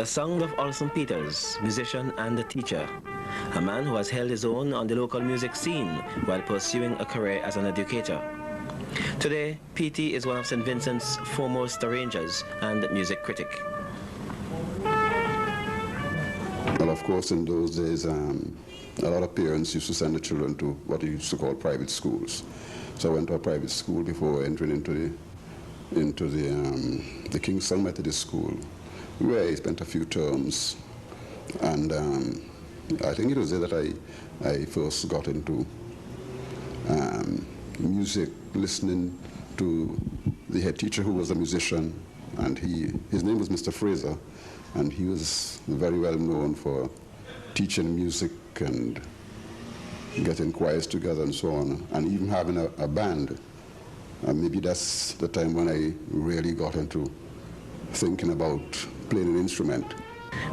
The sound of Alson Peters, musician and a teacher, a man who has held his own on the local music scene while pursuing a career as an educator. Today, PT is one of St. Vincent's foremost arrangers and music critic. Well, of course, in those days, a lot of parents used to send the children to what they used to call private schools. So I went to a private school before entering into the Kingston Methodist School, where I spent a few terms. And I think it was there that I first got into music, listening to the head teacher, who was a musician, and his name was Mr. Fraser, and he was very well known for teaching music and getting choirs together and so on, and even having a band. And maybe that's the time when I really got into thinking about playing an instrument.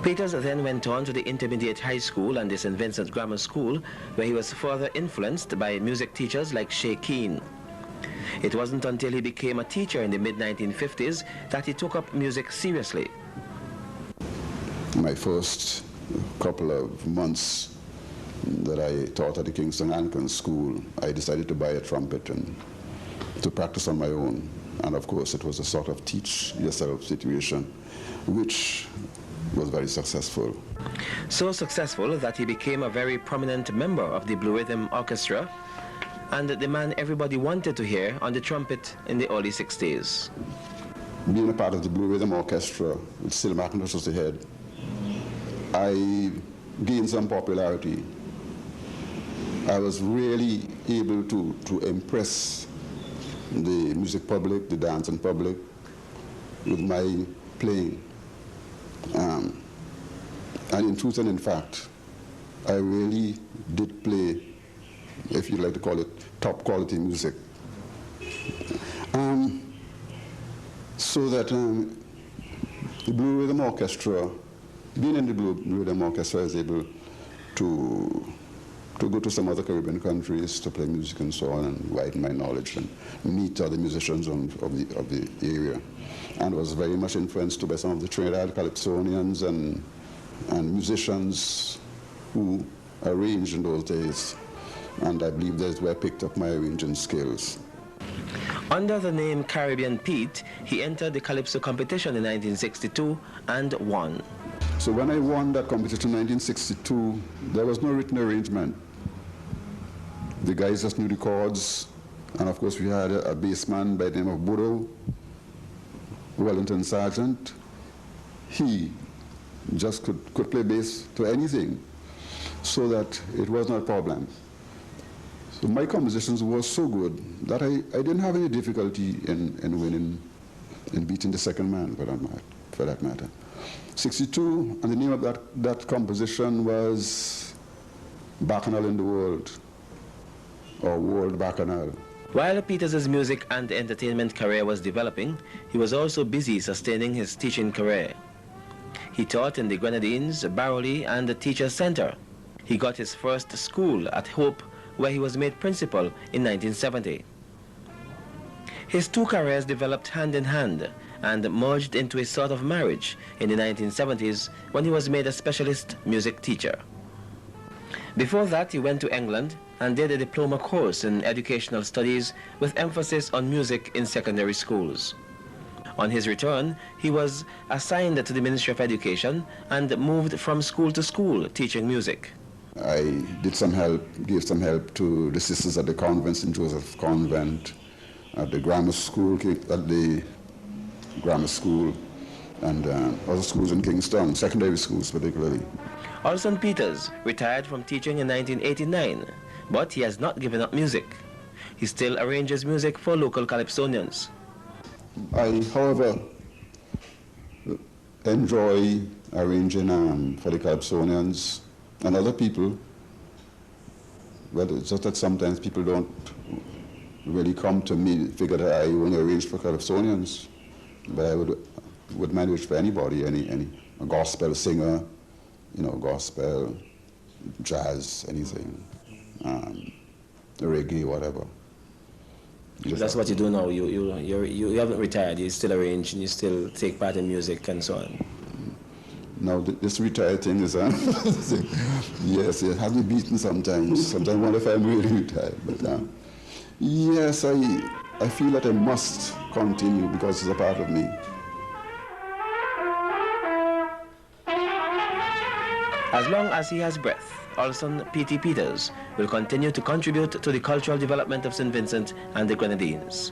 Peters then went on to the Intermediate High School and the St. Vincent Grammar School, where he was further influenced by music teachers like Shay Keane. It wasn't until he became a teacher in the mid-1950s that he took up music seriously. My first couple of months that I taught at the Kingston Anglican School, I decided to buy a trumpet and to practice on my own. And of course, it was a sort of teach yourself situation, which was very successful. So successful that he became a very prominent member of the Blue Rhythm Orchestra and the man everybody wanted to hear on the trumpet in the early 60s. Being a part of the Blue Rhythm Orchestra with Still McIntosh as the head, I gained some popularity. I was really able to impress the music public, the dancing public, with my playing. And in truth and in fact, I really did play, if you'd like to call it, top quality music. So that the Blue Rhythm Orchestra, being in the Blue Rhythm Orchestra, I was able to go to some other Caribbean countries to play music and so on, and widen my knowledge and meet other musicians of the area. And was very much influenced by some of the Trinidad Calypsonians and musicians who arranged in those days. And I believe that's where I picked up my arranging skills. Under the name Caribbean Pete, he entered the Calypso competition in 1962 and won. So when I won that competition in 1962, there was no written arrangement. The guys just knew the chords, and of course we had a bassman by the name of Bodo, Wellington Sargent. He just could play bass to anything, so that it was not a problem. So my compositions were so good that I didn't have any difficulty in winning, in beating the second man, for that matter. 62, and the name of that composition was Bacchanal in the World, or World Bacchanal. While Peters' music and entertainment career was developing, he was also busy sustaining his teaching career. He taught in the Grenadines, Barrowley, and the Teachers Center. He got his first school at Hope, where he was made principal in 1970. His two careers developed hand in hand and merged into a sort of marriage in the 1970s when he was made a specialist music teacher. Before that, he went to England and did a diploma course in educational studies with emphasis on music in secondary schools. On his return, he was assigned to the Ministry of Education and moved from school to school teaching music. I did some help, gave some help to the sisters at the convent, St. Joseph's Convent, at the grammar school, and other schools in Kingston, secondary schools particularly. Alson Peters retired from teaching in 1989, but he has not given up music. He still arranges music for local Calypsonians. I, however, enjoy arranging for the Calypsonians and other people, but it's just that sometimes people don't really come to me, figure that I only arrange for Calypsonians, but I would manage for anybody, a gospel singer, gospel, jazz, anything, reggae, whatever. So that's what you do now. You haven't retired. You still arrange and you still take part in music and so on. Now, this retired thing is, yes, it has me beaten sometimes. Sometimes I wonder if I'm really retired. But yes, I feel that I must continue because it's a part of me. As long as he has breath, Alson P.T. Peters will continue to contribute to the cultural development of St. Vincent and the Grenadines.